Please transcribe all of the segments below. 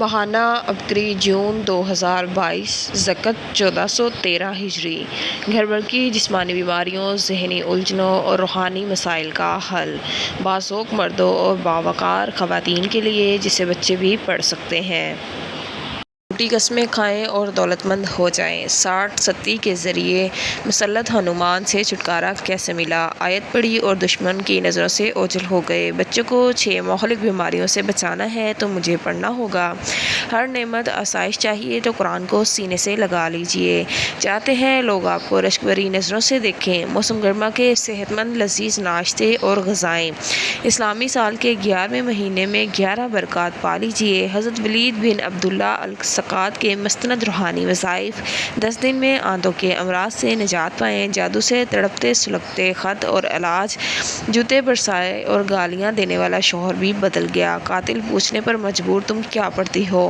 ماہانہ ابکری جون 2022 ذکت 1413 ہجری۔ گھر بھر کی جسمانی بیماریوں، ذہنی الجھنوں اور روحانی مسائل کا حل، باذوق مردوں اور باوقار خواتین کے لیے جسے بچے بھی پڑھ سکتے ہیں۔ جھوٹی قسمیں کھائیں اور دولت مند ہو جائیں۔ 60 ستی کے ذریعے مسلط ہنومان سے چھٹکارا کیسے ملا؟ آیت پڑھی اور دشمن کی نظروں سے اوجھل ہو گئے۔ بچوں کو 6 مہلک بیماریوں سے بچانا ہے تو مجھے پڑھنا ہوگا۔ ہر نعمت آسائش چاہیے تو قرآن کو سینے سے لگا لیجیے۔ چاہتے ہیں لوگ آپ کو رشک بھری نظروں سے دیکھیں؟ موسم گرما کے صحت مند لذیذ ناشتے اور غذائیں۔ اسلامی سال کے 11ویں مہینے میں 11 برکات پا لیجیے۔ حضرت ولید بن عبداللہ السقاط کے مستند روحانی وظائف۔ 10 دن میں آنتوں کے امراض سے نجات پائیں، جادو سے تڑپتے سلگتے خط اور علاج، جوتے برسائے اور گالیاں دینے والا شوہر بھی بدل گیا، قاتل پوچھنے پر مجبور تم کیا پڑھتی ہو؟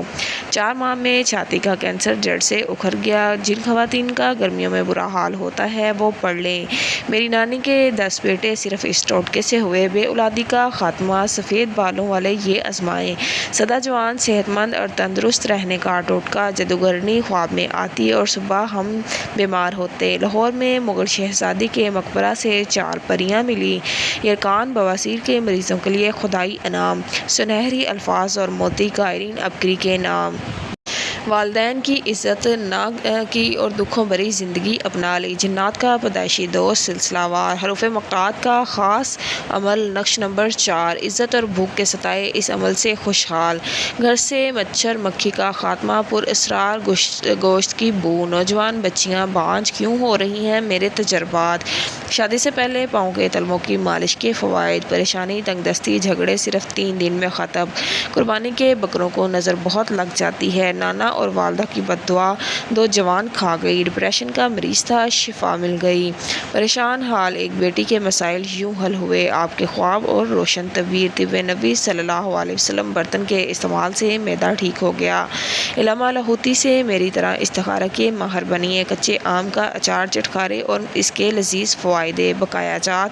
4 ماہ میں چھاتی کا کینسر جڑ سے اکھڑ گیا۔ جن خواتین کا گرمیوں میں برا حال ہوتا ہے وہ پڑھ لیں۔ میری نانی کے 10 بیٹے صرف اس ٹوٹکے سے ہوئے، بے اولادی کا خاتمہ، سفید بالوں والے یہ آزمائیں۔ سدا جوان، صحت مند اور تندرست رہنے کا ٹوٹکا، جادوگرنی خواب میں آتی اور صبح ہم بیمار ہوتے۔ لاہور میں مغل شہزادی کے مقبرہ سے 4 پریاں ملیں۔ یرکان بواسیر کے مریضوں کے لیے خدائی انعام، سنہری الفاظ اور موتی۔ قائرین ابکری کے نام۔ والدین کی عزت نہ کی اور دکھوں بھری زندگی اپنا لی۔ جنات کا پیدائشی دوست سلسلہ وار۔ حروف مقطوعات کا خاص عمل۔ نقش نمبر 4۔ عزت اور بھوک کے ستائے اس عمل سے خوشحال۔ گھر سے مچھر مکھی کا خاتمہ۔ پر اسرار گوشت کی بو۔ نوجوان بچیاں بانجھ کیوں ہو رہی ہیں؟ میرے تجربات۔ شادی سے پہلے پاؤں کے تلووں کی مالش کے فوائد۔ پریشانی، تنگ دستی، جھگڑے صرف 3 دن میں ختم۔ قربانی کے بکروں کو نظر بہت لگ جاتی ہے۔ نانا اور والدہ کی بد دعا 2 جوان کھا گئی۔ ڈپریشن کا مریض تھا، شفا مل گئی۔ پریشان حال ایک بیٹی کے مسائل یوں حل ہوئے۔ آپ کے خواب اور روشن تعبیر۔ طب نبوی صلی اللہ علیہ وسلم۔ برتن کے استعمال سے معدہ ٹھیک ہو گیا۔ علامہ لاہوتی سے میری طرح استخارہ کے ماہر بنیے۔ کچے آم کا اچار چٹخارے اور اس کے لذیذ فوائد۔ بقایا جات۔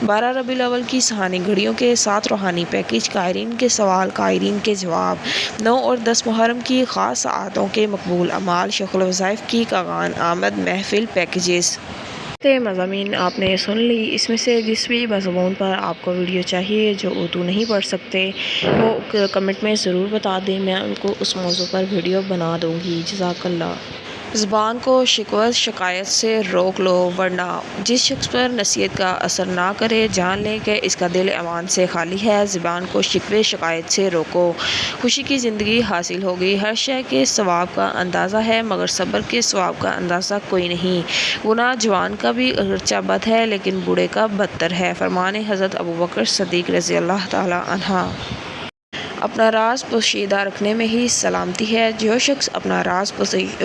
12 ربیع الاول کی سہانی گھڑیوں کے ساتھ روحانی پیکج۔ قائرین کے سوال، قائرین کے جواب۔ 9 اور 10 محرم کی خاص ساعتوں کے مقبول اعمال۔ شیخ الوظائف کی کاغان آمد محفل پیکجز۔ مضامین آپ نے سن لی۔ اس میں سے جس بھی مضمون پر آپ کو ویڈیو چاہیے جو اردو نہیں پڑھ سکتے وہ کمنٹ میں ضرور بتا دیں، میں ان کو اس موضوع پر ویڈیو بنا دوں گی۔ جزاک اللہ۔ زبان کو شکوہ شکایت سے روک لو، ورنہ جس شخص پر نصیحت کا اثر نہ کرے جان لیں کہ اس کا دل ایمان سے خالی ہے۔ زبان کو شکوہ شکایت سے روکو، خوشی کی زندگی حاصل ہوگی۔ ہر شے کے ثواب کا اندازہ ہے مگر صبر کے ثواب کا اندازہ کوئی نہیں۔ گناہ جوان کا بھی اگرچہ بد ہے لیکن بوڑھے کا بدتر ہے۔ فرمان حضرت ابوبکر صدیق رضی اللہ تعالی عنہ۔ اپنا راز پوشیدہ رکھنے میں ہی سلامتی ہے۔ جو شخص اپنا راز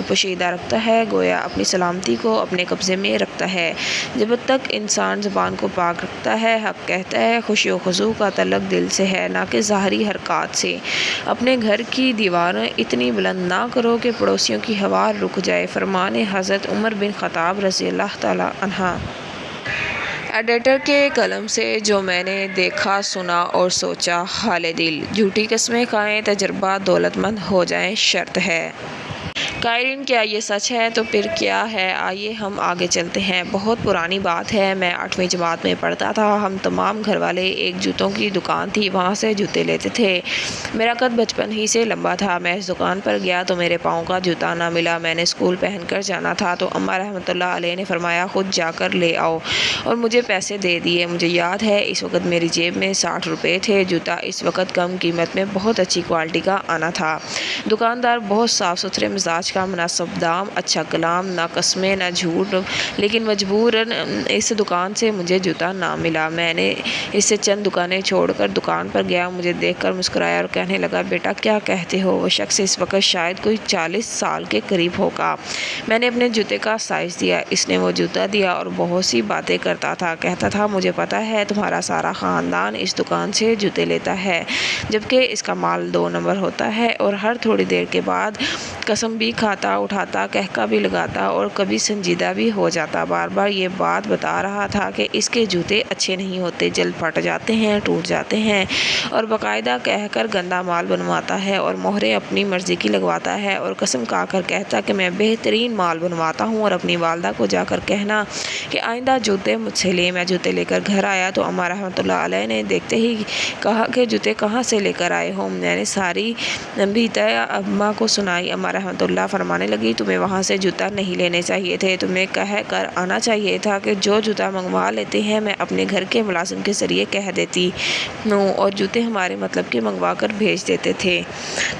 پوشیدہ رکھتا ہے گویا اپنی سلامتی کو اپنے قبضے میں رکھتا ہے۔ جب تک انسان زبان کو پاک رکھتا ہے، حق کہتا ہے، خشوع و خضوع کا تعلق دل سے ہے نہ کہ ظاہری حرکات سے۔ اپنے گھر کی دیواریں اتنی بلند نہ کرو کہ پڑوسیوں کی ہوا رک جائے۔ فرمان حضرت عمر بن خطاب رضی اللہ تعالی عنہ۔ ایڈیٹر کے قلم سے جو میں نے دیکھا، سنا اور سوچا، حال دل۔ جھوٹی قسمیں کھائیں، تجربہ دولت مند ہو جائیں، شرط ہے۔ قائرین کیا یہ سچ ہے؟ تو پھر کیا ہے؟ آئیے ہم آگے چلتے ہیں۔ بہت پرانی بات ہے، میں 8ویں جماعت میں پڑھتا تھا۔ ہم تمام گھر والے ایک جوتوں کی دکان تھی، وہاں سے جوتے لیتے تھے۔ میرا قد بچپن ہی سے لمبا تھا۔ میں اس دکان پر گیا تو میرے پاؤں کا جوتا نہ ملا۔ میں نے اسکول پہن کر جانا تھا تو اماں رحمۃ اللہ علیہ نے فرمایا خود جا کر لے آؤ، اور مجھے پیسے دے دیے۔ مجھے یاد ہے اس وقت میری جیب میں 60 روپے تھے۔ جوتا اس وقت کم قیمت میں بہت اچھی کوالٹی کا آنا تھا۔ دکاندار بہت صاف ستھرے مزاج کا، مناسب دام، اچھا کلام، نہ قسمیں نہ جھوٹ، لیکن مجبوراً اس دکان سے مجھے جوتا نہ ملا۔ میں نے اس سے چند دکانیں چھوڑ کر دکان پر گیا، مجھے دیکھ کر مسکرایا اور کہنے لگا بیٹا کیا کہتے ہو؟ وہ شخص اس وقت شاید کوئی 40 سال کے قریب ہوگا۔ میں نے اپنے جوتے کا سائز دیا، اس نے وہ جوتا دیا اور بہت سی باتیں کرتا تھا۔ کہتا تھا مجھے پتا ہے تمہارا سارا خاندان اس دکان سے جوتے لیتا ہے، جبکہ اس کا مال 2 نمبر ہوتا ہے اور ہر تھوڑی دیر کے بعد قسم بھی کھاتا اٹھاتا کہکا بھی لگاتا اور کبھی سنجیدہ بھی ہو جاتا، بار بار یہ بات بتا رہا تھا کہ اس کے جوتے اچھے نہیں ہوتے، جلد پھٹ جاتے ہیں، ٹوٹ جاتے ہیں، اور باقاعدہ کہہ کر گندا مال بنواتا ہے اور مہریں اپنی مرضی کی لگواتا ہے، اور قسم کھا کر کہتا کہ میں بہترین مال بنواتا ہوں، اور اپنی والدہ کو جا کر کہنا کہ آئندہ جوتے مجھ سے لے۔ میں جوتے لے کر گھر آیا تو اماں رحمۃ اللہ علیہ نے دیکھتے ہی کہا کہ جوتے کہاں سے لے کر آئے ہو؟ میں نے ساری بیتیا اماں کو سنائی۔ اماں رحمۃ اللہ فرمانے لگی، تمہیں وہاں سے جوتا نہیں لینے چاہیے تھے، تمہیں کہہ کر آنا چاہیے تھا کہ جو جوتا منگوا لیتے ہیں میں اپنے گھر کے ملازم کے ذریعے کہہ دیتی ہوں، اور جوتے ہمارے مطلب کے منگوا کر بھیج دیتے تھے،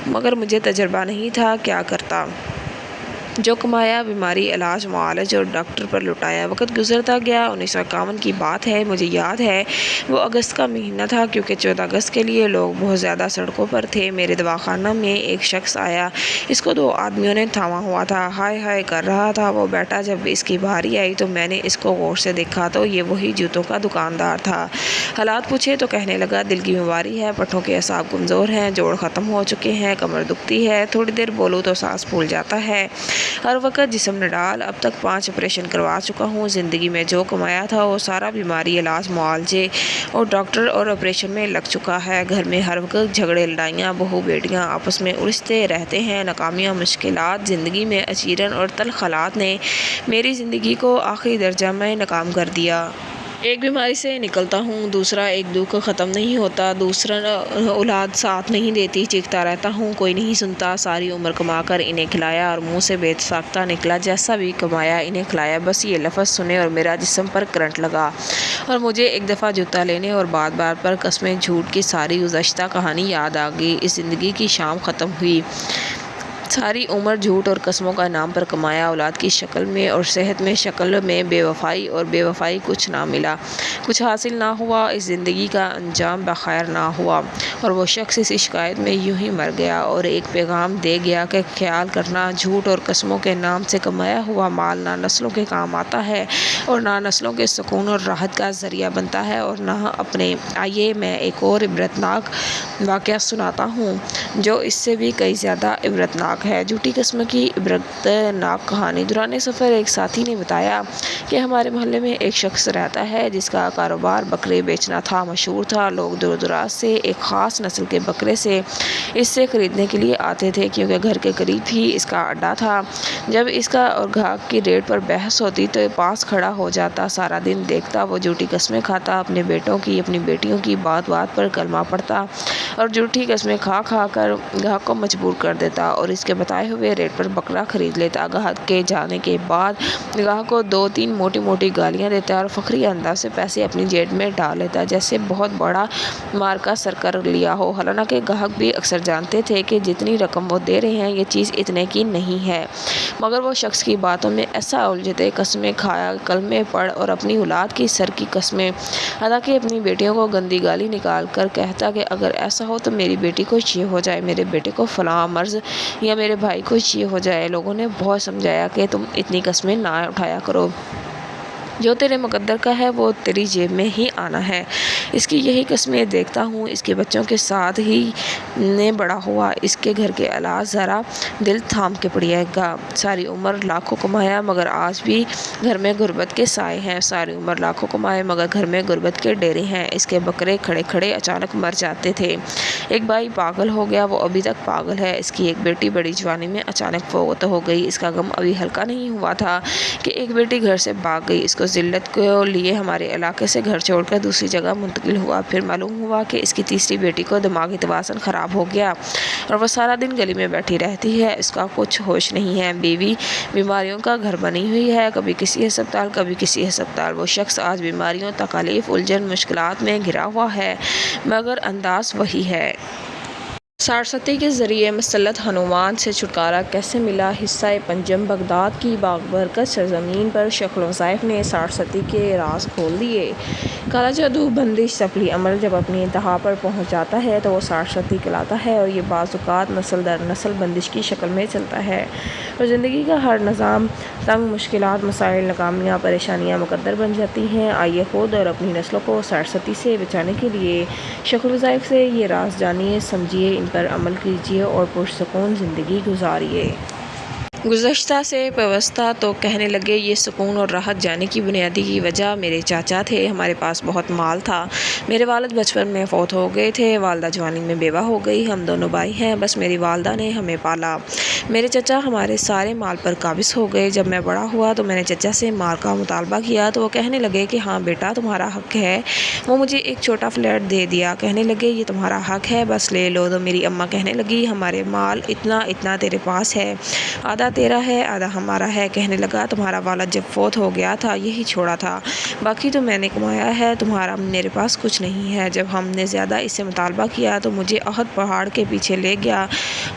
مگر مجھے تجربہ نہیں تھا، کیا کرتا؟ جو کمایا بیماری، علاج، معالج اور ڈاکٹر پر لٹایا۔ وقت گزرتا گیا۔ 1951 کی بات ہے، مجھے یاد ہے وہ اگست کا مہینہ تھا، کیونکہ 14 اگست کے لیے لوگ بہت زیادہ سڑکوں پر تھے۔ میرے دواخانہ میں ایک شخص آیا، اس کو 2 آدمیوں نے تھاما ہوا تھا، ہائے ہائے کر رہا تھا وہ بیٹا۔ جب اس کی باری آئی تو میں نے اس کو غور سے دیکھا تو یہ وہی جوتوں کا دکاندار تھا۔ حالات پوچھے تو کہنے لگا، دل کی بیماری ہے، پٹھوں کے اعصاب کمزور ہیں، جوڑ ختم ہو چکے ہیں، کمر دکھتی ہے، تھوڑی دیر بولوں تو سانس پھول جاتا ہے، ہر وقت جسم نڈال، اب تک 5 آپریشن کروا چکا ہوں، زندگی میں جو کمایا تھا وہ سارا بیماری، علاج، معالجے اور ڈاکٹر اور آپریشن میں لگ چکا ہے۔ گھر میں ہر وقت جھگڑے، لڑائیاں، بہو بیٹیاں آپس میں الجھتے رہتے ہیں، ناکامیاں، مشکلات، زندگی میں اچیرن اور تلخ حالات نے میری زندگی کو آخری درجہ میں ناکام کر دیا۔ ایک بیماری سے نکلتا ہوں، دوسرا، ایک دکھ ختم نہیں ہوتا، دوسرا اولاد ساتھ نہیں دیتی، چیختا رہتا ہوں، کوئی نہیں سنتا، ساری عمر کما کر انہیں کھلایا اور منہ سے بے ساختہ نکلا، جیسا بھی کمایا انہیں کھلایا، بس یہ لفظ سنے اور میرا جسم پر کرنٹ لگا اور مجھے ایک دفعہ جوتا لینے اور بات بات پر قسمیں جھوٹ کی ساری گزشتہ کہانی یاد آ گئی۔ اس زندگی کی شام ختم ہوئی۔ ساری عمر جھوٹ اور قسموں کا نام پر کمایا، اولاد کی شکل میں اور صحت میں شکل میں بے وفائی، اور بے وفائی کچھ نہ ملا، کچھ حاصل نہ ہوا، اس زندگی کا انجام بخیر نہ ہوا، اور وہ شخص اس شکایت میں یوں ہی مر گیا اور ایک پیغام دے گیا کہ خیال کرنا، جھوٹ اور قسموں کے نام سے کمایا ہوا مال نہ نسلوں کے کام آتا ہے اور نہ نسلوں کے سکون اور راحت کا ذریعہ بنتا ہے اور نہ اپنے۔ آئیے میں ایک اور عبرتناک واقعہ سناتا ہوں جو اس سے بھی کئی زیادہ عبرتناک ہے۔ جھوٹی قسم کی عبرتناک کہانی۔ دوران سفر ایک ساتھی نے بتایا کہ ہمارے محلے میں ایک شخص رہتا ہے جس کا کاروبار بکرے بیچنا تھا، مشہور تھا، لوگ دور دراز سے ایک خاص نسل کے بکرے سے اس سے خریدنے کے لیے آتے تھے، کیونکہ گھر کے قریب ہی اس کا اڈا تھا۔ جب اس کا اور گاہک کی ریٹ پر بحث ہوتی تو پاس کھڑا ہو جاتا، سارا دن دیکھتا، وہ جھوٹی قسمیں کھاتا، اپنے بیٹوں کی، اپنی بیٹیوں کی بات بات پر کلمہ پڑھتا اور جھوٹی قسمیں کھا کھا کر گاہک کو مجبور کر دیتا اور اس کے بتائے ہوئے ریٹ پر بکرا خرید لیتا۔ گاہک کے جانے کے بعد گاہک کو 2-3 موٹی موٹی گالیاں دیتا اور فخری انداز سے پیسے اپنی جیب میں ڈال لیتا، جیسے بہت بڑا مار کا سر کر لیا ہو۔ حالانکہ گاہک بھی اکثر جانتے تھے کہ جتنی رقم وہ دے رہے ہیں یہ چیز اتنے کی نہیں ہے، مگر وہ شخص کی باتوں میں ایسا الجھتے، قسمیں کھایا، کلمے پڑھ اور اپنی اولاد کی سر کی قسمیں ادا کی، اپنی بیٹیوں کو گندی گالی نکال کر کہتا کہ اگر ایسا ہو تو میری بیٹی کو یہ ہو جائے، میرے بیٹے کو فلاں مرض، یا میرے بھائی کو یہ ہو جائے۔ لوگوں نے بہت سمجھایا کہ تم اتنی قسمیں نہ اٹھایا کرو، جو تیرے مقدر کا ہے وہ تیری جیب میں ہی آنا ہے۔ اس کی یہی قسمیں دیکھتا ہوں، اس کے بچوں کے ساتھ ہی نے بڑا ہوا، اس کے گھر کے علاج ذرا دل تھام کے پڑھیے گا۔ ساری عمر لاکھوں کمایا مگر آج بھی گھر میں غربت کے سائے ہیں، ساری عمر لاکھوں کمائے مگر گھر میں غربت کے ڈیرے ہیں۔ اس کے بکرے کھڑے کھڑے اچانک مر جاتے تھے، ایک بھائی پاگل ہو گیا، وہ ابھی تک پاگل ہے، اس کی ایک بیٹی بڑی جوانی میں اچانک فوت ہو گئی، اس کا غم ابھی ہلکا نہیں ہوا تھا کہ ایک بیٹی گھر سے بھاگ گئی، اس کو ذلت کے لیے ہمارے علاقے سے گھر چھوڑ کر دوسری جگہ منتقل ہوا، پھر معلوم ہوا کہ اس کی تیسری بیٹی کو دماغی توازن خراب ہو گیا اور وہ سارا دن گلی میں بیٹھی رہتی ہے، اس کا کچھ ہوش نہیں ہے، بیوی بیماریوں کا گھر بنی ہوئی ہے، کبھی کسی ہسپتال کبھی کسی ہسپتال، وہ شخص آج بیماریوں، تکالیف، الجھن، مشکلات میں گھرا ہوا ہے مگر انداز وہی ہے۔ سارستی کے ذریعے مسلط ہنومان سے چھٹکارا کیسے ملا؟ حصہ پنجم۔ بغداد کی بابرکت سرزمین پر شیخ الوظائف نے سارستی کے راز کھول دیے۔ کالا جادو، بندش، سفلی عمل جب اپنی انتہا پر پہنچ جاتا ہے تو وہ سارستی کہلاتا ہے، اور یہ بعض اوقات نسل در نسل بندش کی شکل میں چلتا ہے اور زندگی کا ہر نظام، تنگ، مشکلات، مسائل، ناکامیاں، پریشانیاں مقدر بن جاتی ہیں۔ آئیے خود اور اپنی نسلوں کو سارستی سے بچانے کے لیے شیخ الوظائف سے یہ راز جانیے، سمجھیے، ان پر عمل کیجیے اور پرسکون زندگی گزاریے۔ گزشتہ سے پیوستہ تو کہنے لگے یہ سکون اور راحت جانے کی بنیادی وجہ میرے چاچا تھے۔ ہمارے پاس بہت مال تھا۔ میرے والد بچپن میں فوت ہو گئے تھے، والدہ جوانی میں بیوہ ہو گئی، ہم دونوں بھائی ہیں، بس میری والدہ نے ہمیں پالا۔ میرے چچا ہمارے سارے مال پر قابض ہو گئے۔ جب میں بڑا ہوا تو میں نے چچا سے مال کا مطالبہ کیا تو وہ کہنے لگے کہ ہاں بیٹا تمہارا حق ہے۔ وہ مجھے ایک چھوٹا فلیٹ دے دیا، کہنے لگے یہ تمہارا حق ہے، بس لے لو۔ تو میری اماں کہنے لگی ہمارے مال اتنا تیرے پاس ہے، آدھا تیرا ہے آدھا ہمارا ہے۔ کہنے لگا تمہارا والد جب فوت ہو گیا تھا یہی چھوڑا تھا، باقی تو میں نے کمایا ہے، تمہارا میرے پاس کچھ نہیں ہے۔ جب ہم نے زیادہ اس سے مطالبہ کیا تو مجھے احد پہاڑ کے پیچھے لے گیا،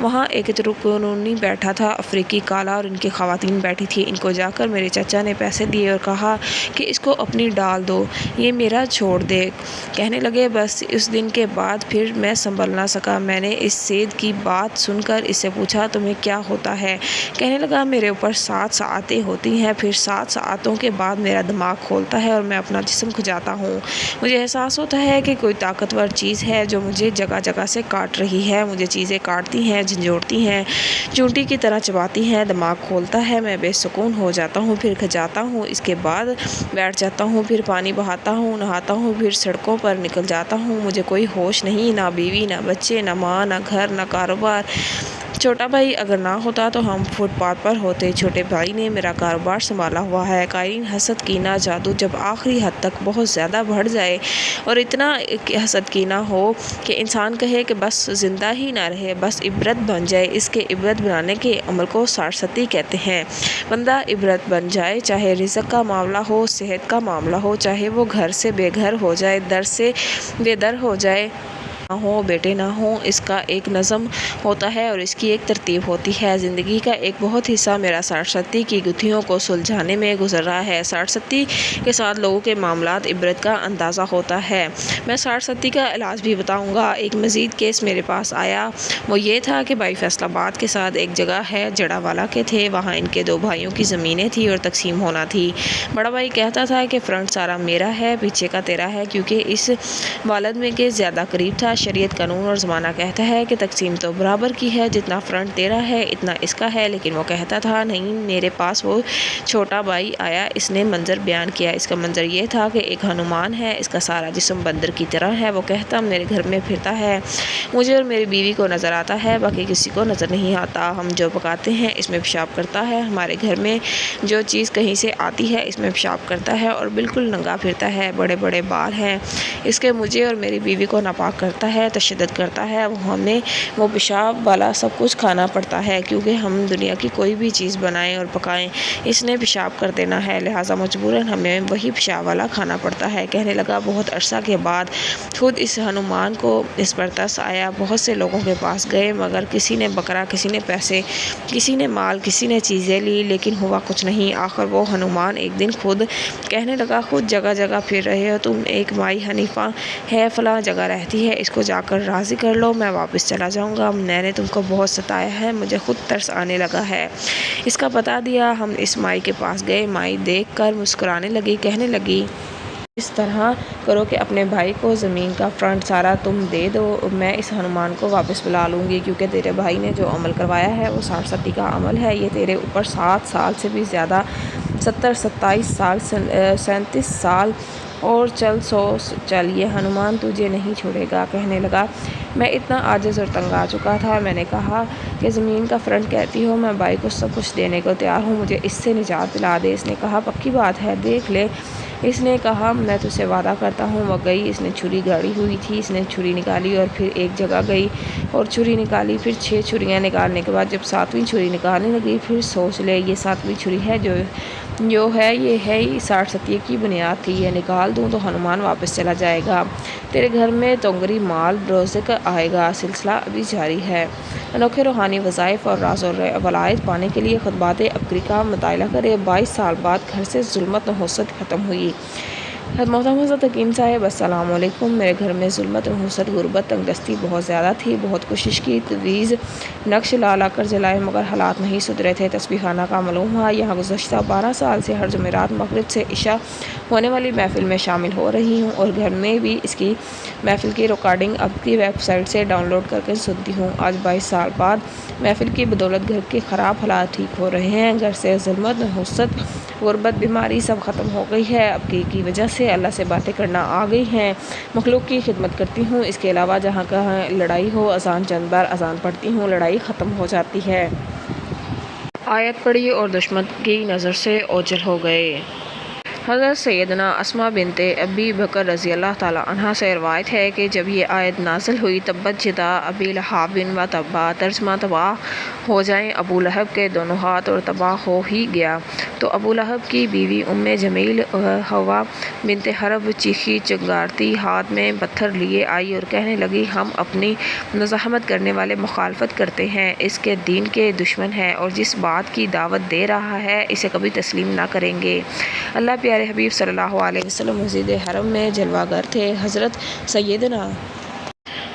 وہاں ایک ترکمانی بیٹھا تھا، افریقی کالا، اور ان کی خواتین بیٹھی تھی۔ ان کو جا کر میرے چچا نے پیسے دیے اور کہا کہ اس کو اپنی ڈال دو، یہ میرا چھوڑ دے۔ کہنے لگے بس اس دن کے بعد پھر میں سنبھل نہ سکا۔ میں نے اس سید کی بات سن کر اس سے پوچھا تمہیں کیا ہوتا ہے؟ کہنے لگا میرے اوپر 7 ساعتیں ہوتی ہیں، پھر 7 ساعتوں کے بعد میرا دماغ کھولتا ہے اور میں اپنا جسم کھجاتا ہوں۔ مجھے احساس ہوتا ہے کہ کوئی طاقتور چیز ہے جو مجھے جگہ جگہ سے کاٹ رہی ہے، مجھے چیزیں کاٹتی ہیں، جھنجھوڑتی ہیں، چونٹی کی طرح چباتی ہیں، دماغ کھولتا ہے، میں بے سکون ہو جاتا ہوں، پھر کھجاتا ہوں، اس کے بعد بیٹھ جاتا ہوں، پھر پانی بہاتا ہوں، نہاتا ہوں، پھر سڑکوں پر نکل جاتا ہوں۔ مجھے کوئی ہوش نہیں، نہ بیوی، نہ بچے، نہ ماں، نہ گھر، نہ کاروبار۔ چھوٹا بھائی اگر نہ ہوتا تو ہم فٹ پاتھ پر ہوتے۔ چھوٹے بھائی نے میرا کاروبار سنبھالا ہوا ہے۔ قائرین حسد کینہ جادو جب آخری حد تک بہت زیادہ بڑھ جائے اور اتنا حسد کینہ ہو کہ انسان کہے کہ بس زندہ ہی نہ رہے، بس عبرت بن جائے، اس کے عبرت بنانے کے عمل کو سارستی کہتے ہیں۔ بندہ عبرت بن جائے، چاہے رزق کا معاملہ ہو، صحت کا معاملہ ہو، چاہے وہ گھر سے بے گھر ہو جائے، در سے بے در ہو جائے، نہ ہو بیٹے نہ ہوں، اس کا ایک نظم ہوتا ہے اور اس کی ایک ترتیب ہوتی ہے۔ زندگی کا ایک بہت حصہ میرا سارستی کی گتھیوں کو سلجھانے میں گزر رہا ہے۔ سارستی کے ساتھ لوگوں کے معاملات عبرت کا اندازہ ہوتا ہے۔ میں سارستی کا علاج بھی بتاؤں گا۔ ایک مزید کیس میرے پاس آیا، وہ یہ تھا کہ بھائی فیصل آباد کے ساتھ ایک جگہ ہے، جڑا والا کے تھے، وہاں ان کے 2 بھائیوں کی زمینیں تھی اور تقسیم ہونا تھی۔ بڑا بھائی کہتا تھا کہ فرنٹ سارا میرا ہے، پیچھے کا تیرا ہے، کیونکہ اس والد میں کے زیادہ قریب تھا۔ شریعت، قانون اور زمانہ کہتا ہے کہ تقسیم تو برابر کی ہے، جتنا فرنٹ تیرا ہے اتنا اس کا ہے، لیکن وہ کہتا تھا نہیں۔ میرے پاس وہ چھوٹا بھائی آیا، اس نے منظر بیان کیا۔ اس کا منظر یہ تھا کہ ایک ہنومان ہے، اس کا سارا جسم بندر کی طرح ہے، وہ کہتا میرے گھر میں پھرتا ہے، مجھے اور میری بیوی کو نظر آتا ہے، باقی کسی کو نظر نہیں آتا۔ ہم جو پکاتے ہیں اس میں پیشاب کرتا ہے، ہمارے گھر میں جو چیز کہیں سے آتی ہے اس میں پیشاب کرتا ہے اور بالکل ننگا پھرتا ہے، بڑے بڑے بال ہیں اس کے، مجھے اور میری بیوی کو ناپاک کرتا ہے، تشدد کرتا ہے، ہمیں وہ پیشاب والا سب کچھ کھانا پڑتا ہے، کیونکہ ہم دنیا کی کوئی بھی چیز بنائیں اور پکائیں اس نے پیشاب کر دینا ہے، لہٰذا مجبوراً ہمیں وہی پیشاب والا کھانا پڑتا ہے۔ کہنے لگا بہت عرصہ کے بعد خود اس ہنومان کو اس پر ترس آیا، بہت سے لوگوں کے پاس گئے، مگر کسی نے بکرا، کسی نے پیسے، کسی نے مال، کسی نے چیزیں لی، لیکن ہوا کچھ نہیں۔ آخر وہ ہنومان ایک دن خود کہنے لگا خود جگہ جگہ پھر رہے ہو تم، ایک مائی حنیفہ ہے فلاں جگہ رہتی ہے، اس کو جا کر راضی کر لو، میں واپس چلا جاؤں گا، میں نے تم کو بہت ستایا ہے، مجھے خود ترس آنے لگا ہے۔ اس کا پتہ دیا، ہم اس مائی کے پاس گئے، مائی دیکھ کر مسکرانے لگی، کہنے لگی اس طرح کرو کہ اپنے بھائی کو زمین کا فرنٹ سارا تم دے دو، میں اس ہنومان کو واپس بلا لوں گی، کیونکہ تیرے بھائی نے جو عمل کروایا ہے وہ سارستی کا عمل ہے، یہ تیرے اوپر 7 سال سے بھی زیادہ، 70 27 سال 37 سال اور چل 100 چل، یہ ہنومان تجھے نہیں چھوڑے گا۔ کہنے لگا میں اتنا عاجز اور تنگ آ چکا تھا، میں نے کہا کہ زمین کا فرنٹ کہتی ہو، میں بھائی کو سب کچھ دینے کو تیار ہوں، مجھے اس سے نجات دلا دے۔ اس نے کہا پکی بات ہے، دیکھ لے۔ اس نے کہا میں تجھ سے وعدہ کرتا ہوں۔ وہ گئی، اس نے چھری گاڑی ہوئی تھی، اس نے چھری نکالی اور پھر ایک جگہ گئی اور چھری نکالی، پھر 6 چھریاں نکالنے کے بعد جب 7ویں چھری نکالنے لگی، پھر سوچ لے یہ 7ویں چھری ہے جو ہے یہ ہے ہی سارستی کی بنیاد تھی، یہ نکال دوں تو ہنومان واپس چلا جائے گا، تیرے گھر میں تونگری مال رزق آئے گا۔ سلسلہ ابھی جاری ہے۔ انوکھے روحانی وظائف اور راز و ولایت پانے کے لیے خطبات ابکری کا مطالعہ کریں۔ 22 سال بعد گھر سے ظلمت و حسد ختم ہوئی۔ محترم حضرت حکیم صاحب السلام علیکم۔ میرے گھر میں ظلمت، نحوست، غربت، تنگ دستی بہت زیادہ تھی۔ بہت کوشش کی، تجویز نقش لا لا کر جلائے مگر حالات نہیں سدھرے تھے۔ تسبیح خانہ کا معلوم ہوا، یہاں گزشتہ 12 سال سے ہر جمعرات مغرب سے عشاء ہونے والی محفل میں شامل ہو رہی ہوں اور گھر میں بھی اس کی محفل کی ریکارڈنگ اب کی ویب سائٹ سے ڈاؤن لوڈ کر کے سنتی ہوں۔ آج 22 سال بعد محفل کی بدولت گھر کے خراب حالات ٹھیک ہو رہے ہیں۔ گھر سے ظلمت، نحوست، غربت، بیماری سب ختم ہو گئی ہے۔ اب کی وجہ سے اللہ سے باتیں کرنا آ گئی ہیں۔ مخلوق کی خدمت کرتی ہوں۔ اس کے علاوہ جہاں کہیں لڑائی ہو، اذان چند بار اذان پڑھتی ہوں، لڑائی ختم ہو جاتی ہے۔ آیت پڑھی اور دشمن کی نظر سے اوجھل ہو گئے۔ حضرت سیدنا اسماء بنت ابی بکر رضی اللہ تعالیٰ عنہا سے روایت ہے کہ جب یہ آیت نازل ہوئی تبت یدا ابی لہب و تبا، ترجمہ تباہ ہو جائیں ابو لہب کے دونوں ہاتھ، اور تباہ ہو ہی گیا۔ تو ابو لہب کی بیوی ام جمیل حوا بنت حرب چیخی چنگارتی ہاتھ میں پتھر لیے آئی اور کہنے لگی، ہم اپنی مزاحمت کرنے والے مخالفت کرتے ہیں، اس کے دین کے دشمن ہیں اور جس بات کی دعوت دے رہا ہے اسے کبھی تسلیم نہ کریں گے۔ اللہ پیارے حبیب صلی اللہ علیہ وسلم مسجد حرم میں جلوہ گر تھے۔ حضرت سیدنا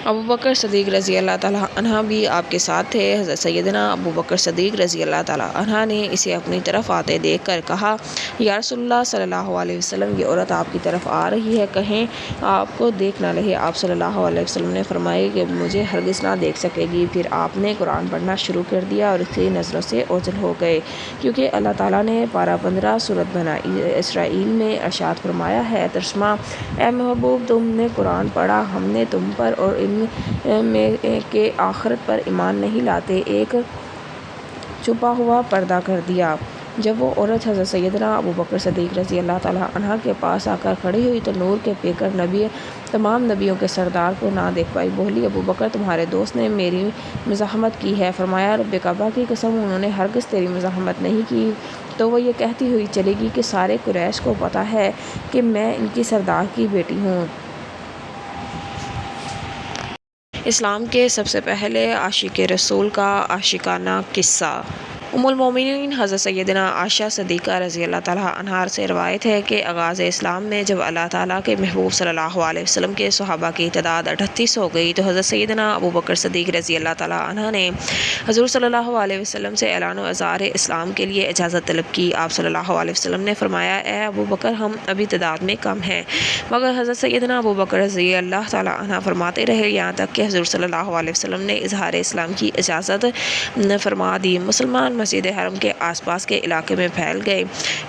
ابو بکر صدیق رضی اللہ تعالیٰ عنہ بھی آپ کے ساتھ تھے۔ حضرت سیدنا ابو بکر صدیق رضی اللہ تعالیٰ عنہ نے اسے اپنی طرف آتے دیکھ کر کہا، یا رسول اللہ صلی اللہ علیہ وسلم، یہ عورت آپ کی طرف آ رہی ہے، کہیں آپ کو دیکھ نہ لے۔ آپ صلی اللہ علیہ وسلم نے فرمایا کہ مجھے ہرگز نہ دیکھ سکے گی۔ پھر آپ نے قرآن پڑھنا شروع کر دیا اور اس کی نظروں سے اوجھل ہو گئے، کیونکہ اللہ تعالیٰ نے پارہ 15 سورۃ بنی اسرائیل میں ارشاد فرمایا ہے، ترجمہ، اے محبوب تم نے قرآن پڑھا، ہم نے تم پر اور ان میں کے آخرت پر ایمان نہیں لاتے ایک چھپا ہوا پردہ کر دیا۔ جب وہ عورت حضرت سیدنا ابو بکر صدیق رضی اللہ تعالیٰ عنہ کے پاس آ کر کھڑی ہوئی تو نور کے پیکر نبی تمام نبیوں کے سردار کو نہ دیکھ پائی۔ بولی، ابو بکر تمہارے دوست نے میری مزاحمت کی ہے۔ فرمایا، رب کعبہ کی قسم انہوں نے ہرگز تیری مزاحمت نہیں کی۔ تو وہ یہ کہتی ہوئی چلی گئی کہ سارے قریش کو پتہ ہے کہ میں ان کی سردار کی بیٹی ہوں۔ اسلام کے سب سے پہلے عاشق رسول کا عاشقانہ قصہ۔ ام المومنین حضرت سیدنا عائشہ صدیقہ رضی اللہ تعالیٰ عنہا سے روایت ہے کہ آغاز اسلام میں جب اللہ تعالیٰ کے محبوب صلی اللہ علیہ وسلم کے صحابہ کی تعداد 38 ہو گئی تو حضرت سیدنا ابو بکر صدیق رضی اللہ تعالیٰ عنہ نے حضور صلی اللہ علیہ وسلم سے اعلان و اظہار اسلام کے لیے اجازت طلب کی۔ آپ صلی اللہ علیہ وسلم نے فرمایا، اے ابو بکر، ہم ابھی تعداد میں کم ہیں۔ مگر حضرت سیدنا ابو بکر رضی اللہ تعالیٰ عنہ فرماتے رہے یہاں تک کہ حضور صلی اللہ علیہ وسلم نے اظہار اسلام کی اجازت فرما دی۔ مسلمان مسجد حرم کے آس پاس کے علاقے میں پھیل گئے۔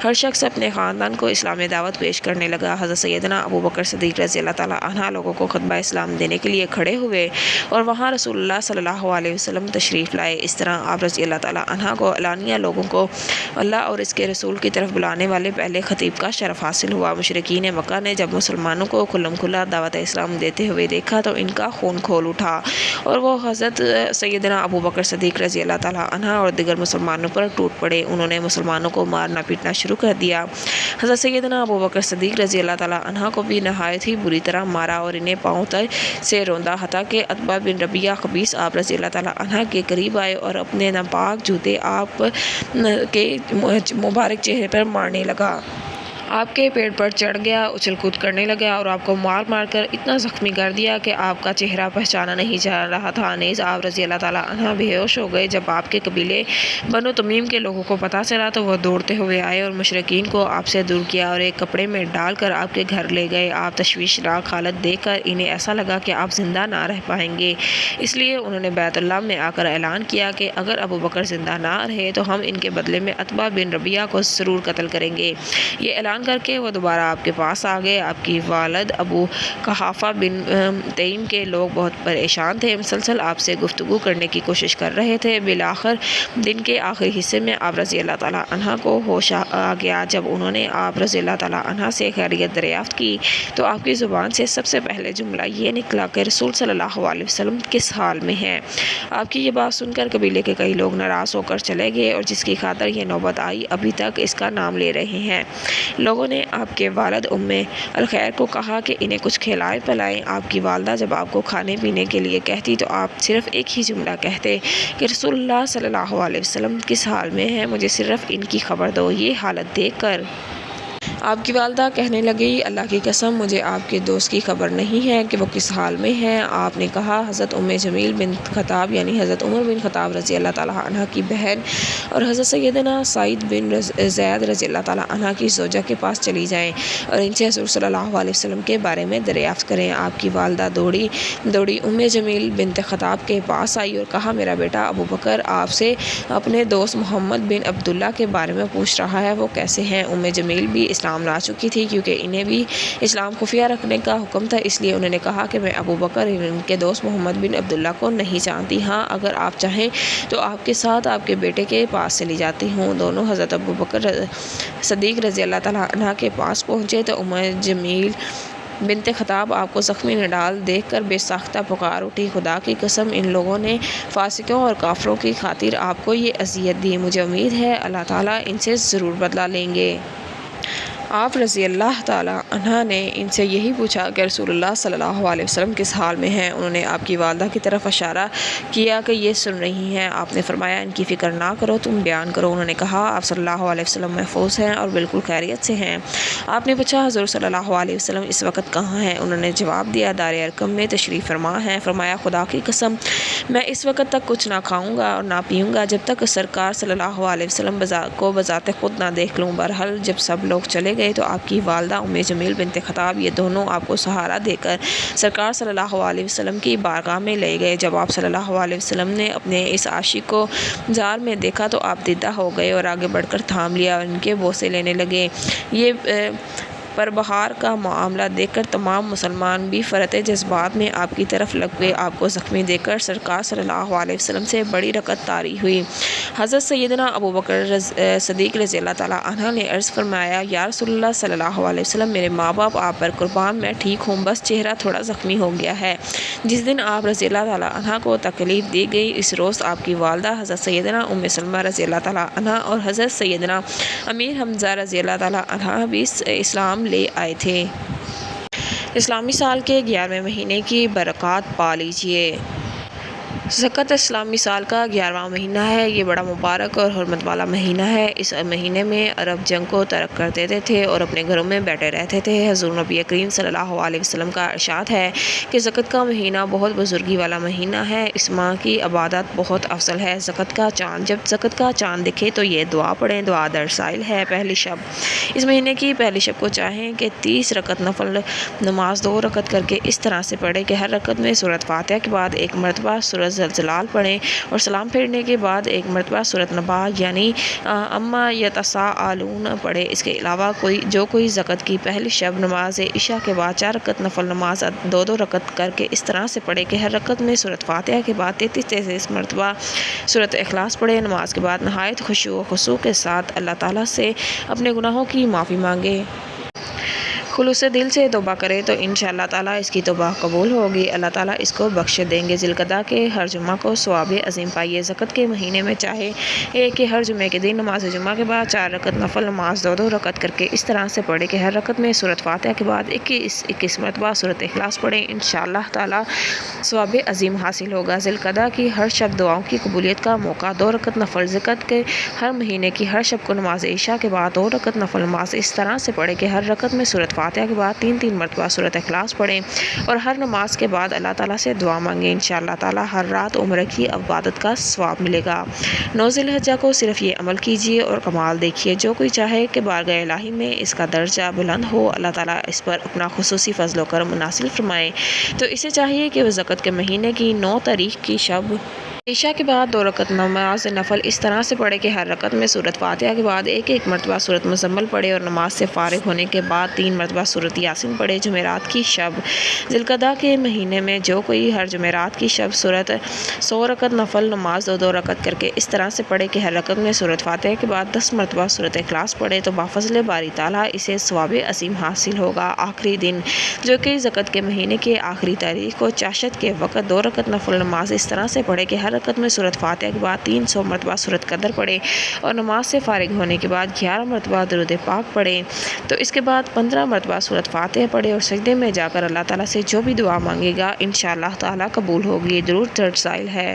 ہر شخص اپنے خاندان کو اسلامی دعوت پیش کرنے لگا۔ حضرت سیدنا ابو بکر صدیق رضی اللہ تعالیٰ عنہ لوگوں کو خطبہ اسلام دینے کے لیے کھڑے ہوئے اور وہاں رسول اللہ صلی اللہ علیہ وسلم تشریف لائے۔ اس طرح آپ رضی اللہ تعالیٰ عنہ کو علانیہ لوگوں کو اللہ اور اس کے رسول کی طرف بلانے والے پہلے خطیب کا شرف حاصل ہوا۔ مشرکین مکہ نے جب مسلمانوں کو کھلم کھلا دعوت اسلام دیتے ہوئے دیکھا تو ان کا خون کھول اٹھا اور وہ حضرت سیدنا ابو بکر صدیق رضی اللہ تعالیٰ عنہ اور دیگر مسلمانوں پر ٹوٹ پڑے۔ انہوں نے مسلمانوں کو مارنا پیٹنا شروع کر دیا۔ حضرت سیدنا ابو بکر صدیق رضی اللہ تعالیٰ عنہ کو بھی نہایت ہی بری طرح مارا اور انہیں پاؤں سے روندا، حتیٰ کہ عتبہ بن ربیعہ خبیث آپ رضی اللہ تعالیٰ عنہ کے قریب آئے اور اپنے ناپاک جوتے آپ کے مبارک چہرے پر مارنے لگا۔ آپ کے پیٹ پر چڑھ گیا، اچھل کود کرنے لگا اور آپ کو مار مار کر اتنا زخمی کر دیا کہ آپ کا چہرہ پہچانا نہیں جا رہا تھا۔ نیز آپ رضی اللہ تعالیٰ عنہ بے ہوش ہو گئے۔ جب آپ کے قبیلے بنو تمیم کے لوگوں کو پتہ چلا تو وہ دوڑتے ہوئے آئے اور مشرکین کو آپ سے دور کیا اور ایک کپڑے میں ڈال کر آپ کے گھر لے گئے۔ آپ تشویشناک حالت دیکھ کر انہیں ایسا لگا کہ آپ زندہ نہ رہ پائیں گے، اس لیے انہوں نے بیت اللہ میں آ کر اعلان کیا کہ اگر ابو بکر زندہ نہ رہے تو ہم ان کے بدلے میں عتبہ بن ربیعہ کو ضرور قتل کریں گے۔ یہ اعلان کر کے وہ دوبارہ آپ کے پاس آ گئے۔ آپ کی والد ابو قحافہ بن تیم کے لوگ بہت پریشان تھے، مسلسل آپ سے گفتگو کرنے کی کوشش کر رہے تھے۔ بالآخر دن کے آخری حصے میں آپ رضی اللہ تعالیٰ عنہ کو ہوش آ گیا۔ جب انہوں نے آپ رضی اللہ تعالیٰ عنہ سے خیریت دریافت کی تو آپ کی زبان سے سب سے پہلے جملہ یہ نکلا کہ رسول صلی اللہ علیہ وسلم کس حال میں ہیں۔ آپ کی یہ بات سن کر قبیلے کے کئی لوگ ناراض ہو کر چلے گئے اور جس کی خاطر یہ نوبت آئی ابھی تک اس کا نام لے رہے ہیں۔ لوگوں نے آپ کے والد ام الخیر کو کہا کہ انہیں کچھ کھلائیں پلائیں۔ آپ کی والدہ جب آپ کو کھانے پینے کے لیے کہتی تو آپ صرف ایک ہی جملہ کہتے کہ رسول اللہ صلی اللہ علیہ وسلم کس حال میں ہیں، مجھے صرف ان کی خبر دو۔ یہ حالت دیکھ کر آپ کی والدہ کہنے لگی اللہ کی قسم مجھے آپ کے دوست کی خبر نہیں ہے کہ وہ کس حال میں ہیں۔ آپ نے کہا حضرت جمیل بنت خطاب یعنی حضرت عمر بن خطاب رضی اللہ تعالیٰ عنہ کی بہن اور حضرت سیدنا سعید بن زید رضی اللہ تعالیٰ عنہ کی زوجہ کے پاس چلی جائیں اور ان سے حضور صلی اللہ علیہ وسلم کے بارے میں دریافت کریں۔ آپ کی والدہ دوڑی جمیل بنت خطاب کے پاس آئی اور کہا میرا بیٹا ابو بکر آپ سے اپنے دوست محمد بن عبداللہ کے بارے میں پوچھ رہا ہے، وہ کیسے ہیں؟ جمیل بھی اسلام لا چکی تھی کیونکہ انہیں بھی اسلام خفیہ رکھنے کا حکم تھا، اس لیے انہوں نے کہا کہ میں ابو بکر ان کے دوست محمد بن عبداللہ کو نہیں جانتی، ہاں اگر آپ چاہیں تو آپ کے ساتھ آپ کے بیٹے کے پاس چلی جاتی ہوں۔ دونوں حضرت ابو بکر صدیق رضی اللہ تعالیٰ عنہ کے پاس پہنچے تو جمیل بنت خطاب آپ کو زخمی نڈال دیکھ کر بے ساختہ پکار اٹھی، خدا کی قسم ان لوگوں نے فاسقوں اور کافروں کی خاطر آپ کو یہ اذیت دی، مجھے امید ہے اللہ تعالیٰ ان سے ضرور بدلہ لیں گے۔ آپ رضی اللہ تعالیٰ عنہ نے ان سے یہی پوچھا کہ رسول اللہ صلی اللہ علیہ وسلم کس حال میں ہیں؟ انہوں نے آپ کی والدہ کی طرف اشارہ کیا کہ یہ سن رہی ہیں۔ آپ نے فرمایا ان کی فکر نہ کرو، تم بیان کرو۔ انہوں نے کہا آپ صلی اللہ علیہ وسلم محفوظ ہیں اور بالکل خیریت سے ہیں۔ آپ نے پوچھا حضور صلی اللہ علیہ وسلم اس وقت کہاں ہیں؟ انہوں نے جواب دیا دار ارقم میں تشریف فرما ہیں۔ فرمایا خدا کی قسم میں اس وقت تک کچھ نہ کھاؤں گا اور نہ پیوں گا جب تک سرکار صلی اللہ علیہ وسلم کو بذات خود نہ دیکھ لوں۔ بہرحال جب سب لوگ چلے گئے تو آپ کی والدہ جمیل بنت خطاب یہ دونوں آپ کو سہارا دے کر سرکار صلی اللہ علیہ وسلم کی بارگاہ میں لے گئے۔ جب آپ صلی اللہ علیہ وسلم نے اپنے اس عاشق کو زار میں دیکھا تو آپ دیدہ ہو گئے اور آگے بڑھ کر تھام لیا اور ان کے بوسے لینے لگے۔ یہ پر بہار کا معاملہ دیکھ کر تمام مسلمان بھی فرط جذبات میں آپ کی طرف لگ گئے۔ آپ کو زخمی دیکھ کر سرکار صلی اللہ علیہ وسلم سے بڑی رغبت طاری ہوئی۔ حضرت سیدنا ابو بکر صدیق رضی اللہ تعالیٰ عنہ نے عرض فرمایا یا رسول اللہ صلی اللہ علیہ وسلم میرے ماں باپ آپ پر قربان، میں ٹھیک ہوں، بس چہرہ تھوڑا زخمی ہو گیا ہے۔ جس دن آپ رضی اللہ تعالیٰ عنہ کو تکلیف دی گئی اس روز آپ کی والدہ حضرت سیدنا سلمہ رضی اللہ تعالیٰ عنہ اور حضرت سیدنا امیر حمزہ رضی اللہ تعالیٰ عنہ بھی اسلام لے آئے تھے۔ اسلامی سال کے 11ویں مہینے کی برکات پا لیجیے۔ ذقت اسلامی سال کا 11واں مہینہ ہے۔ یہ بڑا مبارک اور حرمت والا مہینہ ہے۔ اس مہینے میں عرب جنگ کو ترک کر دیتے تھے اور اپنے گھروں میں بیٹھے رہتے تھے۔ حضور نبی کریم صلی اللہ علیہ وسلم کا ارشاد ہے کہ ذقت کا مہینہ بہت بزرگی والا مہینہ ہے، اس ماہ کی عبادت بہت افضل ہے۔ ذقت کا چاند، جب ذقت کا چاند دکھے تو یہ دعا پڑھیں، دعا در سائل ہے۔ پہلی شب، اس مہینے کی پہلی شب کو چاہیں کہ 30 رکعت نفل نماز 2 رکعت کر کے اس طرح سے پڑھے کہ ہر رکعت میں سورۃ فاتحہ کے بعد ایک مرتبہ سورۃ زلزلال پڑھیں اور سلام پھیرنے کے بعد ایک مرتبہ سورۃ نبا یعنی اما یتساءلون پڑھے۔ اس کے علاوہ کوئی ذقت کی پہلی شب نماز عشاء کے بعد 4 رکعت نفل نماز 2 رکعت کر کے اس طرح سے پڑھے کہ ہر رکعت میں سورۃ فاتحہ کے بعد 33 مرتبہ سورۃ اخلاص پڑھے۔ نماز کے بعد نہایت خشوع و خضوع کے ساتھ اللہ تعالیٰ سے اپنے گناہوں کی معافی مانگے، خلوص دل سے توبہ کرے تو انشاءاللہ تعالیٰ اس کی توبہ قبول ہوگی، اللہ تعالیٰ اس کو بخش دیں گے۔ ذی القعدہ کے ہر جمعہ کو ثواب عظیم پائیے۔ ذقت کے مہینے میں چاہے کہ ہر جمعے کے دن نماز جمعہ کے بعد 4 رکعت نفل نماز 2 رکعت کر کے اس طرح سے پڑھے کہ ہر رکعت میں سورۃ فاتحہ کے بعد 21 مرتبہ سورۃ اخلاص پڑھیں، انشاءاللہ تعالیٰ ثواب عظیم حاصل ہوگا۔ ذی القعدہ کی ہر شب دعاؤں کی قبولیت کا موقع، 2 رکعت نفل۔ ذقت کے ہر مہینے کی ہر شب کو نماز عشاء کے بعد 2 رکعت نفل نماز اس طرح سے پڑھے کہ ہر رکعت میں سورۃ فاتحہ کے بعد 3 مرتبہ سورۃ اخلاص پڑھیں اور ہر نماز کے بعد اللہ تعالیٰ سے دعا مانگیں، انشاءاللہ تعالیٰ ہر رات عمرہ کی عبادت کا ثواب ملے گا۔ 9 ذی الحجہ کو صرف یہ عمل کیجیے اور کمال دیکھیے۔ جو کوئی چاہے کہ بارگاہ الہی میں اس کا درجہ بلند ہو، اللہ تعالیٰ اس پر اپنا خصوصی فضل و کرم نازل فرمائے، تو اسے چاہیے کہ وہ ذقت کے مہینے کی 9 تاریخ کی شب عشاء کے بعد 2 رکعت نماز نفل اس طرح سے پڑھے کہ ہر رکعت میں سورۃ فاتحہ کے بعد ایک مرتبہ سورۃ مزمل پڑھے اور نماز سے فارغ ہونے کے بعد 3 مرتبہ سورۃ یاسین پڑھے۔ جمعرات کی شب، ذی القعدہ کے مہینے میں جو کوئی ہر جمعرات کی شب 100 رکعت نفل نماز 2 رکعت کر کے اس طرح سے پڑھے کہ ہر رکعت میں سورۃ فاتحہ کے بعد 10 مرتبہ سورۃ اخلاص پڑھے تو بفضل باری تعالیٰ اسے ثواب عظیم حاصل ہوگا۔ آخری دن، جو کہ ذقت کے مہینے کے آخری تاریخ کو چاشت کے وقت 2 رکعت نفل نماز اس طرح سے پڑھے کہ ہر رکعت میں سورۃ فاتحہ کے بعد 300 مرتبہ سورۃ قدر پڑھے اور نماز سے فارغ ہونے کے بعد 11 مرتبہ درود پاک پڑھے، تو اس کے بعد 15 مرتبہ سورۃ فاتحہ پڑھے اور سجدے میں جا کر اللہ تعالیٰ سے جو بھی دعا مانگے گا انشاءاللہ تعالیٰ قبول ہوگی۔ ضرور ترسائل ہے۔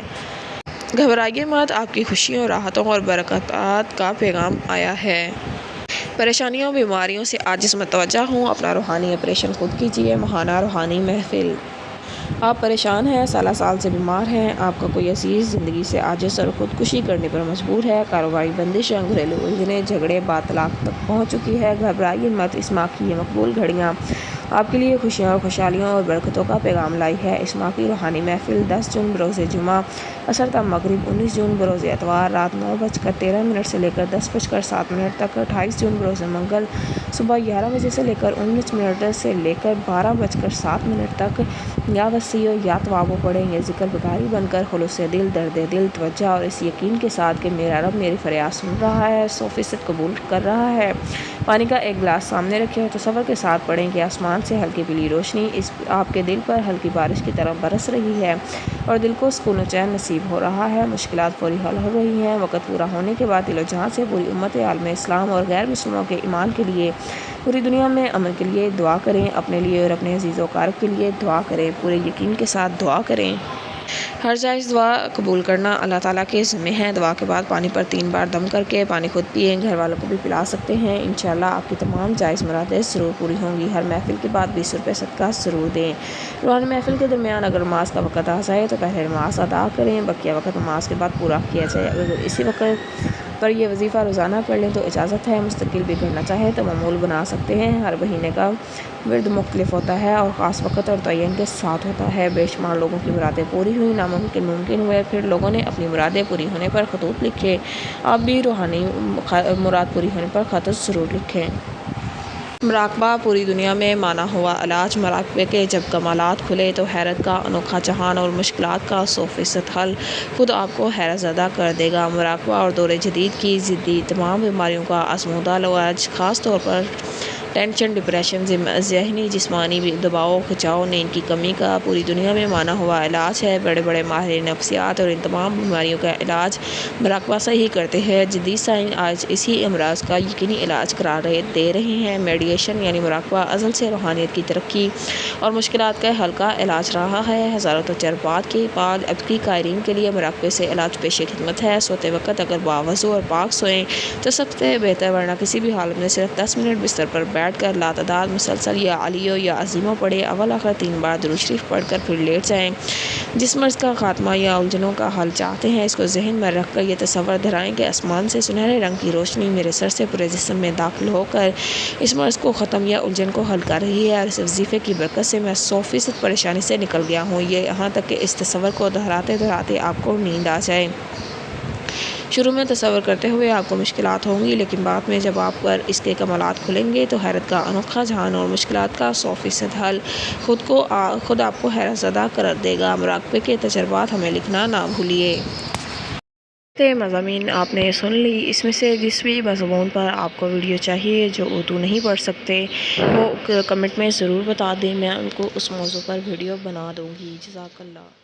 گھبرائیے مت، آپ کی خوشیوں، راحتوں اور برکات کا پیغام آیا ہے۔ پریشانیوں بیماریوں سے عاجز متوجہ ہوں، اپنا روحانی آپریشن خود کیجیے۔ ماہانہ روحانی محفل۔ آپ پریشان ہیں، سالہ سال سے بیمار ہیں، آپ کا کوئی عزیز زندگی سے عاجز اور خودکشی کرنے پر مجبور ہے، کاروباری بندشیں، گھریلو الجھنیں، جھگڑے، بات طلاق تک پہنچ چکی ہے۔ گھبرائیے مت، اس ماہ کی یہ مقبول گھڑیاں آپ کے لیے خوشیوں اور خوشحالیوں اور برکتوں کا پیغام لائی ہے۔ اس ماہ کی روحانی محفل 10 جون بروز جمعہ عصر تا مغرب، 19 جون بروز اتوار رات 9:13 سے لے کر 10:07 تک، 28 جون بروز منگل صبح 11 بجے سے لے کر 19 سے لے کر 12:07 تک۔ یا وسیع یا توابو پڑھیں، یہ ذکر بکاری بن کر خلوص دل، درد دل، توجہ اور اس یقین کے ساتھ کہ میرا رب میری فریاد سن رہا ہے، 100% قبول کر رہا ہے۔ پانی کا ایک گلاس سامنے رکھیں اور تصور کے ساتھ پڑھیں کہ آسمان سے ہلکی پیلی روشنی آپ کے دل پر ہلکی بارش کی طرح برس رہی ہے اور دل کو سکون و چین نصیب ہو رہا ہے، مشکلات فوری حل ہو رہی ہیں۔ وقت پورا ہونے کے بعد دل و جہاں سے پوری امت عالم اسلام اور غیر مسلموں کے ایمان کے لیے، پوری دنیا میں امن کے لیے دعا کریں، اپنے لیے اور اپنے عزیز و اقارب کے لیے دعا کریں، پورے یقین کے ساتھ دعا کریں۔ ہر جائز دعا قبول کرنا اللہ تعالیٰ کے ذمہ ہے۔ دعا کے بعد پانی پر 3 بار دم کر کے پانی خود پئیں، گھر والوں کو بھی پلا سکتے ہیں۔ انشاءاللہ آپ کی تمام جائز مرادیں ضرور پوری ہوں گی۔ ہر محفل کے بعد 20 روپے صدقہ ضرور دیں۔ روحانی محفل کے درمیان اگر نماز کا وقت آ جائے تو پہلے نماز ادا کریں، بقیہ وقت نماز کے بعد پورا کیا جائے۔ اگر اسی وقت پر یہ وظیفہ روزانہ کر لیں تو اجازت ہے، مستقل بھی کرنا چاہے تو معمول بنا سکتے ہیں۔ ہر مہینے کا ورد مختلف ہوتا ہے اور خاص وقت اور تعین کے ساتھ ہوتا ہے۔ بے شمار لوگوں کی مرادیں پوری ہوئیں، ناممکن ممکن ہوئے، پھر لوگوں نے اپنی مرادیں پوری ہونے پر خطوط لکھے۔ آپ بھی روحانی مراد پوری ہونے پر خط ضرور لکھیں۔ مراقبہ پوری دنیا میں مانا ہوا علاج۔ مراقبے کے جب کمالات کھلے تو حیرت کا انوکھا جہان اور مشکلات کا 100% حل خود آپ کو حیرت زدہ کر دے گا۔ مراقبہ اور دور جدید کی ضدی تمام بیماریوں کا آزمودہ علاج، خاص طور پر ٹینشن، ڈپریشن، ذہنی جسمانی دباؤ، کھچاؤ، نیند کی کمی کا پوری دنیا میں مانا ہوا علاج ہے۔ بڑے بڑے ماہرین نفسیات اور ان تمام بیماریوں کا علاج مراقبہ سے ہی کرتے ہیں۔ جدید سائنس آج اسی امراض کا یقینی علاج قرار دے رہے ہیں۔ میڈیٹیشن یعنی مراقبہ ازل سے روحانیت کی ترقی اور مشکلات کا حل کا علاج رہا ہے۔ ہزاروں تجربات کے بعد اب کی قائرین کے لیے مراقبے سے علاج پیش خدمت ہے۔ سوتے وقت اگر باوضو اور پاک سوئیں تو سب سے بہتر، ورنہ کسی بھی حالت میں صرف 10 منٹ بستر پر بیٹھ کر لاتعداد مسلسل یا علیو یا عظیمو پڑھیں۔ اول آخر 3 بار درود شریف پڑھ کر پھر لیٹ جائیں۔ جس مرض کا خاتمہ یا الجھنوں کا حل چاہتے ہیں، اس کو ذہن میں رکھ کر یہ تصور دہرائیں کہ آسمان سے سنہرے رنگ کی روشنی میرے سر سے پورے جسم میں داخل ہو کر اس مرض کو ختم یا الجھن کو حل کر رہی ہے، اور اس وظیفے کی برکت سے میں 100% پریشانی سے نکل گیا ہوں۔ یہ یہاں تک کہ اس تصور کو دہراتے دہراتے آپ کو نیند آ جائے۔ شروع میں تصور کرتے ہوئے آپ کو مشکلات ہوں گی، لیکن بعد میں جب آپ پر اس کے کمالات کھلیں گے تو حیرت کا انوکھا جہان اور مشکلات کا 100% حل خود آپ کو حیرت زدہ کر دے گا۔ مراقبے کے تجربات ہمیں لکھنا نہ بھولیے۔ مضامین آپ نے سن لی، اس میں سے جس بھی مضمون پر آپ کو ویڈیو چاہیے جو اردو نہیں پڑھ سکتے وہ کمنٹ میں ضرور بتا دیں، میں ان کو اس موضوع پر ویڈیو بنا دوں گی۔ جزاک اللہ۔